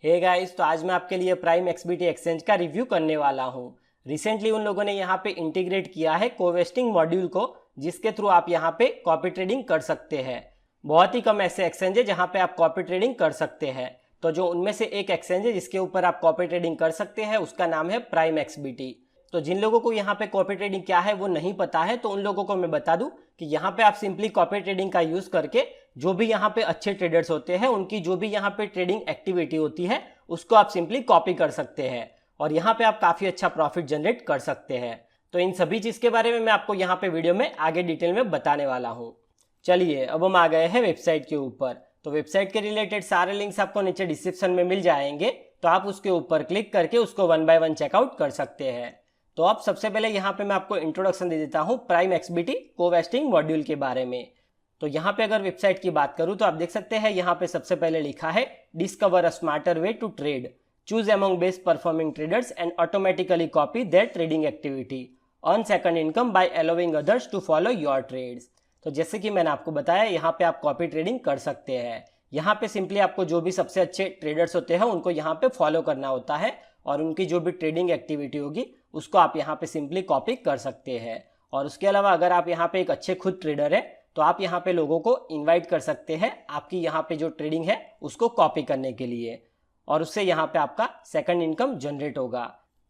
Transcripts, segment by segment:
Hey guys, तो आज मैं आपके लिए प्राइम एक्सबीटी एक्सचेंज का रिव्यू करने वाला हूँ। रिसेंटली उन लोगों ने यहाँ पे इंटीग्रेट किया है कोवेस्टिंग मॉड्यूल को, जिसके थ्रू आप यहाँ पे कॉपी ट्रेडिंग कर सकते हैं। बहुत ही कम ऐसे एक्सचेंज है जहाँ पे आप कॉपी ट्रेडिंग कर सकते हैं। तो जो उनमें से एक एक्सचेंज है जिसके ऊपर आप कॉपी ट्रेडिंग कर सकते हैं, उसका नाम है प्राइम एक्सबीटी। तो जिन लोगों को यहाँ पे कॉपी ट्रेडिंग क्या है वो नहीं पता है, तो उन लोगों को मैं बता दूं कि यहाँ पे आप सिंपली कॉपी ट्रेडिंग का यूज करके जो भी यहाँ पे अच्छे ट्रेडर्स होते हैं उनकी जो भी यहाँ पे ट्रेडिंग एक्टिविटी होती है उसको आप सिंपली कॉपी कर सकते हैं और यहाँ पे आप काफी अच्छा प्रॉफिट जनरेट कर सकते हैं। तो इन सभी चीज के बारे में मैं आपको यहाँ पे वीडियो में आगे डिटेल में बताने वाला हूँ। चलिए अब हम आ गए हैं वेबसाइट के ऊपर। तो वेबसाइट के रिलेटेड सारे लिंक्स आपको नीचे डिस्क्रिप्शन में मिल जाएंगे, तो आप उसके ऊपर क्लिक करके उसको 1 बाय 1 चेकआउट कर सकते हैं। तो अब सबसे पहले यहाँ पे मैं आपको इंट्रोडक्शन दे देता हूँ प्राइम एक्सबीटी कोवेस्टिंग मॉड्यूल के बारे में। तो यहाँ पे अगर वेबसाइट की बात करूँ तो आप देख सकते हैं यहाँ पे सबसे पहले लिखा है discover a smarter way to trade, choose among best performing traders and automatically copy their trading activity, earn second income by allowing others to follow your trades. तो जैसे कि मैंने आपको बताया, यहाँ पे आप कॉपी ट्रेडिंग कर सकते हैं। यहाँ पे सिंपली आपको जो भी सबसे अच्छे ट्रेडर्स होते हैं उनको यहाँ पे फॉलो करना होता है और उनकी जो भी ट्रेडिंग एक्टिविटी होगी उसको आप यहाँ पे सिंपली कॉपी कर सकते हैं। और उसके अलावा अगर आप यहाँ पे एक अच्छे खुद ट्रेडर है तो आप यहाँ पे लोगों को इनवाइट कर सकते हैं आपकी यहाँ पे जो ट्रेडिंग है उसको कॉपी करने के लिए, और उससे यहाँ पे आपका सेकंड इनकम जनरेट होगा।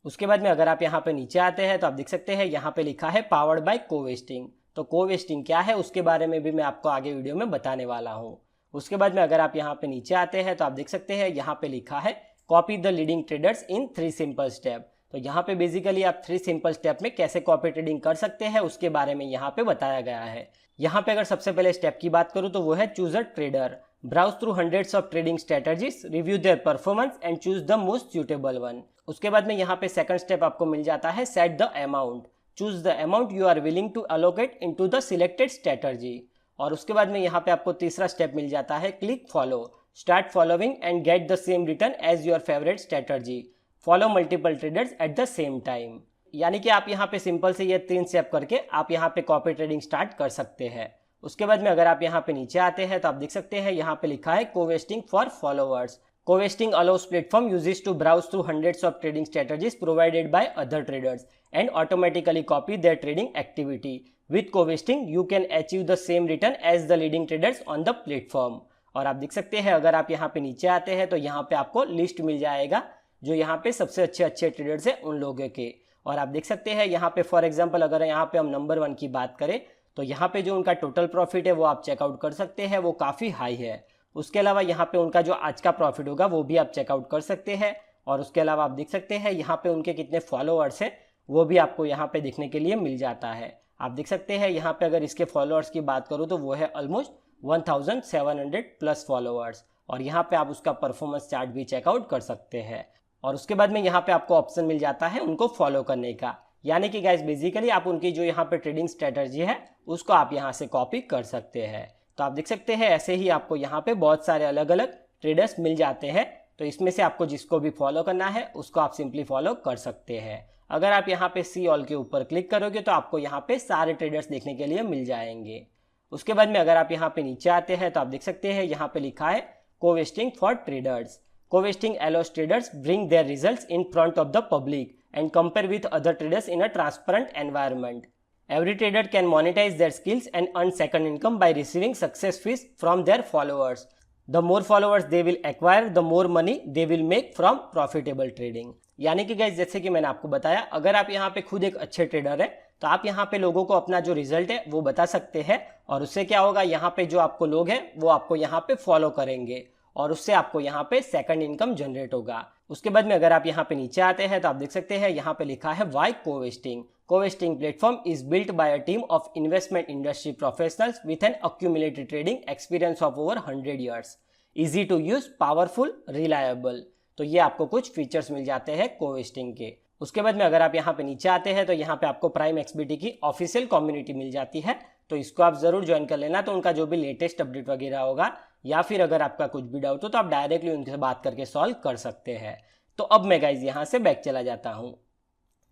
उसके बाद में अगर आप यहाँ पे नीचे आते हैं तो आप देख सकते हैं यहाँ पे लिखा है पावर्ड बाय कोवेस्टिंग। तो कोवेस्टिंग क्या है उसके बारे में भी मैं आपको आगे वीडियो में बताने वाला हूँ। उसके बाद में अगर आप यहाँ पे नीचे आते हैं तो आप देख सकते हैं यहाँ पे लिखा है copy the leading traders in 3 simple step. तो यहाँ पे बेसिकली आप 3 सिंपल स्टेप में कैसे कॉपी ट्रेडिंग कर सकते हैं उसके बारे में यहाँ पे बताया गया है। यहाँ पे अगर सबसे पहले स्टेप की बात करूँ तो वो है choose a trader, browse through hundreds of trading strategies, review their performance and choose the most suitable one. उसके बाद में यहाँ पे सेकंड स्टेप आपको मिल जाता है set the amount, choose the amount you are willing to allocate into the selected strategy. और उसके बाद में यहाँ पे आपको तीसरा स्टेप मिल जाता है click follow, start following and get the same return as your favourite strategy, follow multiple traders at the same time. यानी कि आप यहाँ पे सिंपल से ये 3 स्टेप करके आप यहाँ पे कॉपी ट्रेडिंग स्टार्ट कर सकते हैं। उसके बाद में अगर आप यहाँ पे नीचे आते हैं तो आप देख सकते हैं यहाँ पे लिखा है Covesting for followers. Covesting allows platform यूजेस to browse through hundreds of trading strategies provided by other traders and automatically copy their trading activity. With Covesting you can achieve the same return as the leading traders on the platform. और आप देख सकते हैं अगर आप यहाँ पे नीचे आते हैं तो यहाँ पे आपको लिस्ट मिल जाएगा जो यहाँ पे सबसे अच्छे ट्रेडर्स है उन लोगों के। और आप देख सकते हैं यहाँ पे फॉर एग्जांपल अगर यहाँ पे हम नंबर 1 की बात करें तो यहाँ पे जो उनका टोटल प्रॉफिट है वो आप चेकआउट कर सकते हैं, वो काफ़ी हाई है। उसके अलावा यहाँ पे उनका जो आज का प्रॉफिट होगा वो भी आप चेकआउट कर सकते हैं। और उसके अलावा आप देख सकते हैं यहाँ पे उनके कितने फॉलोअर्स है वो भी आपको यहाँ पे देखने के लिए मिल जाता है। आप देख सकते हैं यहाँ पे अगर इसके फॉलोअर्स की बात करूँ तो वो है ऑलमोस्ट 1700 प्लस फॉलोअर्स। और यहाँ पे आप उसका परफॉर्मेंस चार्ट भी चेकआउट कर सकते हैं। और उसके बाद में यहाँ पे आपको ऑप्शन मिल जाता है उनको फॉलो करने का, यानी कि गाइस बेसिकली आप उनकी जो यहाँ पे ट्रेडिंग स्ट्रेटजी है उसको आप यहाँ से कॉपी कर सकते हैं। तो आप देख सकते हैं ऐसे ही आपको यहाँ पे बहुत सारे अलग अलग ट्रेडर्स मिल जाते हैं। तो इसमें से आपको जिसको भी फॉलो करना है उसको आप सिंपली फॉलो कर सकते हैं। अगर आप यहाँ पे सी ऑल के ऊपर क्लिक करोगे तो आपको यहाँ पे सारे ट्रेडर्स देखने के लिए मिल जाएंगे। उसके बाद में अगर आप यहाँ पे नीचे आते हैं तो आप देख सकते हैं यहाँ पे लिखा है Covesting for traders. Coveting allows traders bring their results in front of the public and compare with other traders in a transparent environment. Every trader can monetize their skills and earn second income by receiving success fees from their followers. The more followers they will acquire, the more money they will make from profitable trading. यानी कि guys जैसे कि मैंने आपको बताया, अगर आप यहाँ पे खुद एक अच्छे ट्रेडर है तो आप यहाँ पे लोगों को अपना जो रिजल्ट है वो बता सकते हैं और उससे क्या होगा, यहाँ पे जो आपको लोग हैं वो आपको यहाँ पे फॉलो करेंगे और उससे आपको यहाँ पे सेकंड इनकम जनरेट होगा। उसके बाद में अगर आप यहाँ पे नीचे आते हैं तो आप देख सकते हैं यहाँ पे लिखा है why Covesting. Covesting platform is built by a team of investment industry professionals with an accumulated trading experience of over 100 years, easy to use, powerful, reliable. तो ये आपको कुछ फीचर्स मिल जाते हैं कोवेस्टिंग के। उसके बाद में अगर आप यहाँ पे नीचे आते हैं तो यहाँ पे आपको प्राइम एक्सबीटी की ऑफिशियल कम्युनिटी मिल जाती है, तो इसको आप जरूर ज्वाइन कर लेना। तो उनका जो भी लेटेस्ट अपडेट वगैरह होगा या फिर अगर आपका कुछ भी डाउट हो तो आप डायरेक्टली उनसे बात करके सॉल्व कर सकते हैं। तो अब मैं गाइज यहाँ से बैक चला जाता हूँ।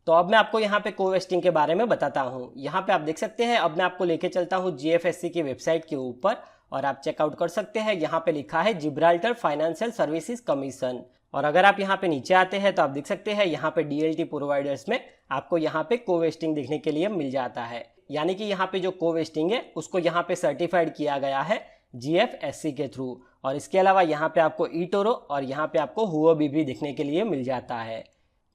तो अब मैं आपको यहाँ पे कोवेस्टिंग के बारे में बताता हूँ। यहाँ पे आप देख सकते हैं अब मैं आपको लेके चलता हूँ जीएफएससी की वेबसाइट के ऊपर और आप चेकआउट कर सकते हैं। यहाँ पे लिखा है जिब्राल्टर फाइनेंशियल सर्विसेज कमीशन। और अगर आप यहाँ पे नीचे आते हैं तो आप देख सकते हैं यहाँ पे डीएलटी प्रोवाइडर्स में आपको यहाँ पे कोवेस्टिंग देखने के लिए मिल जाता है, यानी कि यहाँ पे जो कोवेस्टिंग है उसको यहाँ पे सर्टिफाइड किया गया है जीएफएससी के थ्रू। और इसके अलावा यहाँ पे आपको ईटोरो और यहाँ पे आपको हुओबी भी देखने के लिए मिल जाता है।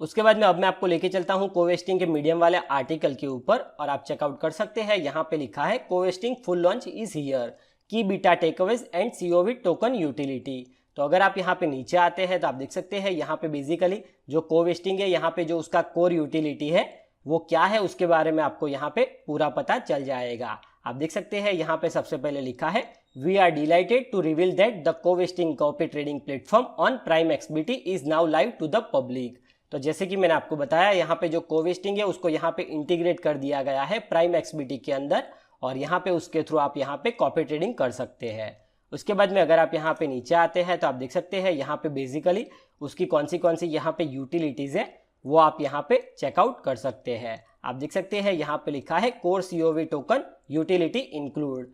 उसके बाद में अब मैं आपको लेके चलता हूँ कोवेस्टिंग के मीडियम वाले आर्टिकल के ऊपर और आप चेकआउट कर सकते हैं। यहाँ पे लिखा है कोवेस्टिंग फुल लॉन्च इज हियर, की beta takeaways and CoV token utility. तो अगर आप यहाँ पे नीचे आते हैं तो आप देख सकते हैं यहाँ पे बेसिकली जो कोवेस्टिंग है, यहाँ पे जो उसका कोर यूटिलिटी है वो क्या है उसके बारे में आपको यहाँ पे पूरा पता चल जाएगा। आप देख सकते हैं यहाँ पे सबसे पहले लिखा है we are delighted to reveal that the Covesting copy trading platform on prime XBT is now live to the public. तो जैसे कि मैंने आपको बताया यहाँ पे जो कोवेस्टिंग है उसको यहाँ पे इंटीग्रेट कर दिया गया है प्राइम एक्सबीटी के अंदर और यहाँ पे उसके थ्रू आप यहाँ पे कॉपी ट्रेडिंग कर सकते हैं। उसके बाद में अगर आप यहाँ पे नीचे आते हैं तो आप देख सकते हैं यहाँ पे बेसिकली उसकी कौन सी यहाँ पे यूटिलिटीज है वो आप यहाँ पे चेकआउट कर सकते हैं। आप देख सकते हैं यहाँ पे लिखा है core CoV token utility include.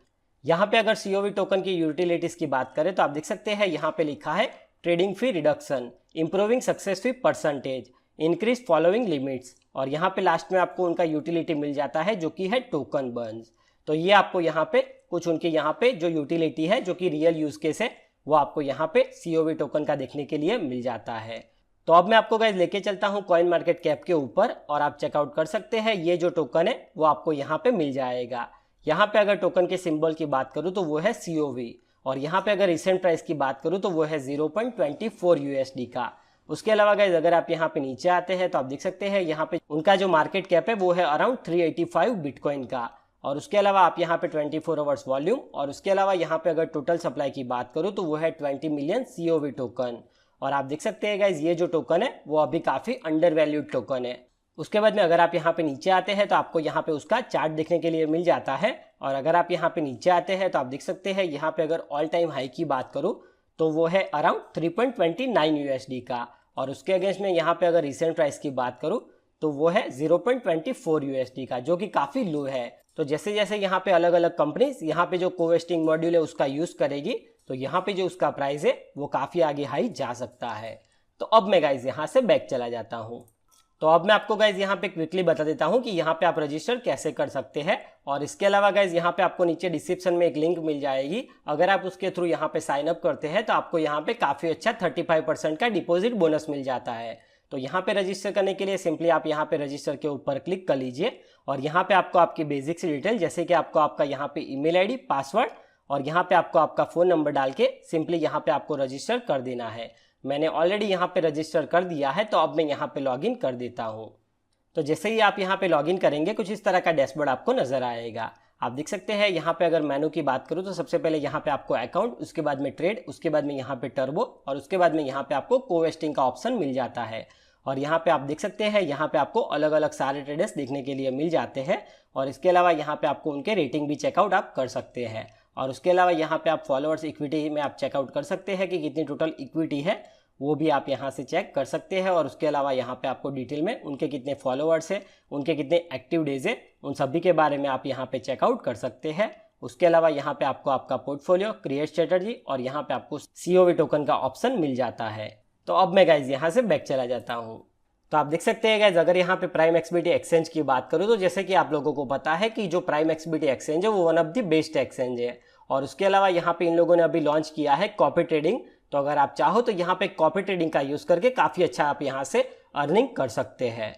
यहाँ पे अगर सीओवी टोकन की यूटिलिटीज की बात करें तो आप देख सकते हैं यहाँ पे लिखा है trading fee reduction, improving success fee percentage, increase following limits और यहाँ पे लास्ट में आपको उनका यूटिलिटी मिल जाता है जो कि है टोकन बर्न्स। तो ये आपको यहाँ पे कुछ उनके यहाँ पे जो यूटिलिटी है जो कि रियल यूज केस है वो आपको यहाँ पे सीओवी टोकन का देखने के लिए मिल जाता है। तो अब मैं आपको गाइस लेके चलता हूँ कॉइन मार्केट कैप के ऊपर और आप चेकआउट कर सकते हैं ये जो टोकन है वो आपको यहाँ पे मिल जाएगा। यहाँ पे अगर टोकन के सिंबल की बात करूँ तो वो है सीओवी और यहाँ पे अगर रिसेंट प्राइस की बात करूँ तो वो है 0.24 यूएसडी का। उसके अलावा गाइस अगर आप यहाँ पे नीचे आते हैं तो आप देख सकते हैं यहाँ पे उनका जो मार्केट कैप है वो है अराउंड 385 बिटकॉइन का। और उसके अलावा आप यहाँ पे 24 आवर्स वॉल्यूम और उसके अलावा यहाँ पे अगर टोटल सप्लाई की बात करूँ तो वो है 20 मिलियन सीओवी टोकन। और आप देख सकते हैं गाइज ये जो टोकन है वो अभी काफ़ी अंडर वैल्यूड टोकन है। उसके बाद में अगर आप यहाँ पे नीचे आते हैं तो आपको यहाँ पे उसका चार्ट देखने के लिए मिल जाता है। और अगर आप यहाँ पे नीचे आते हैं तो आप देख सकते हैं यहाँ पे अगर ऑल टाइम हाई की बात करूँ तो वो है अराउंड 3.29 यूएसडी का। और उसके अगेंस्ट में यहाँ पे अगर रिसेंट प्राइस की बात करूँ तो वो है 0.24 यूएसडी का, जो कि काफ़ी लो है। तो जैसे जैसे यहाँ पे अलग अलग कंपनीज यहाँ पे जो कोवेस्टिंग मॉड्यूल है उसका यूज़ करेगी तो यहाँ पे जो उसका प्राइस है वो काफ़ी आगे हाई जा सकता है। तो अब मैं गाइज यहाँ से बैक चला जाता हूँ। तो अब मैं आपको गाइज यहाँ पे क्विकली बता देता हूँ कि यहाँ पे आप रजिस्टर कैसे कर सकते हैं। और इसके अलावा गाइज यहाँ पे आपको नीचे डिस्क्रिप्शन में एक लिंक मिल जाएगी, अगर आप उसके थ्रू यहाँ पे साइन अप करते हैं तो आपको यहाँ पे काफ़ी अच्छा 35% का डिपॉजिट बोनस मिल जाता है। तो यहाँ पे रजिस्टर करने के लिए सिंपली आप यहाँ पे रजिस्टर के ऊपर क्लिक कर लीजिए और यहाँ पे आपको आपकी बेसिक सी डिटेल जैसे कि आपको आपका यहाँ पे ईमेल आईडी, पासवर्ड और यहाँ पे आपको आपका फ़ोन नंबर डाल के सिंपली यहाँ पे आपको रजिस्टर कर देना है। मैंने ऑलरेडी यहाँ पे रजिस्टर कर दिया है तो अब मैं यहाँ पे लॉगिन कर देता हूँ। तो जैसे ही आप यहाँ पे लॉगिन करेंगे कुछ इस तरह का डैशबोर्ड आपको नजर आएगा। आप देख सकते हैं यहाँ पे अगर मेनू की बात करूँ तो सबसे पहले यहाँ पे आपको अकाउंट, उसके बाद में ट्रेड, उसके बाद में यहाँ पे टर्बो और उसके बाद में यहाँ पे आपको कोवेस्टिंग का ऑप्शन मिल जाता है। और यहाँ पे आप देख सकते हैं यहाँ पे आपको अलग अलग सारे ट्रेडर्स देखने के लिए मिल जाते हैं। और इसके अलावा यहाँ पे आपको उनके रेटिंग भी चेकआउट आप कर सकते हैं। और उसके अलावा यहाँ पे आप फॉलोअर्स इक्विटी में आप चेकआउट कर सकते हैं कि कितनी टोटल इक्विटी है, वो भी आप यहाँ से चेक कर सकते हैं। और उसके अलावा यहाँ पे आपको डिटेल में उनके कितने फॉलोअर्स है, उनके कितने एक्टिव डेज है, उन सभी के बारे में आप यहाँ पे चेकआउट कर सकते हैं। उसके अलावा यहाँ पे आपको आपका पोर्टफोलियो, क्रिएट स्ट्रेटजी और यहाँ पे आपको सीओवी टोकन का ऑप्शन मिल जाता है। तो अब मैं गाइज यहाँ से बैक चला जाता हूँ। तो आप देख सकते हैं गाइज अगर यहाँ पे प्राइम एक्सबीटी एक्सचेंज की बात करूँ तो जैसे कि आप लोगों को पता है कि जो प्राइम एक्सबीटी एक्सचेंज है वो one of the best exchange है। और उसके अलावा यहाँ पे इन लोगों ने अभी लॉन्च किया है कॉपी ट्रेडिंग। तो अगर आप चाहो तो यहाँ पे कॉपी ट्रेडिंग का यूज़ करके काफ़ी अच्छा आप यहाँ से अर्निंग कर सकते हैं।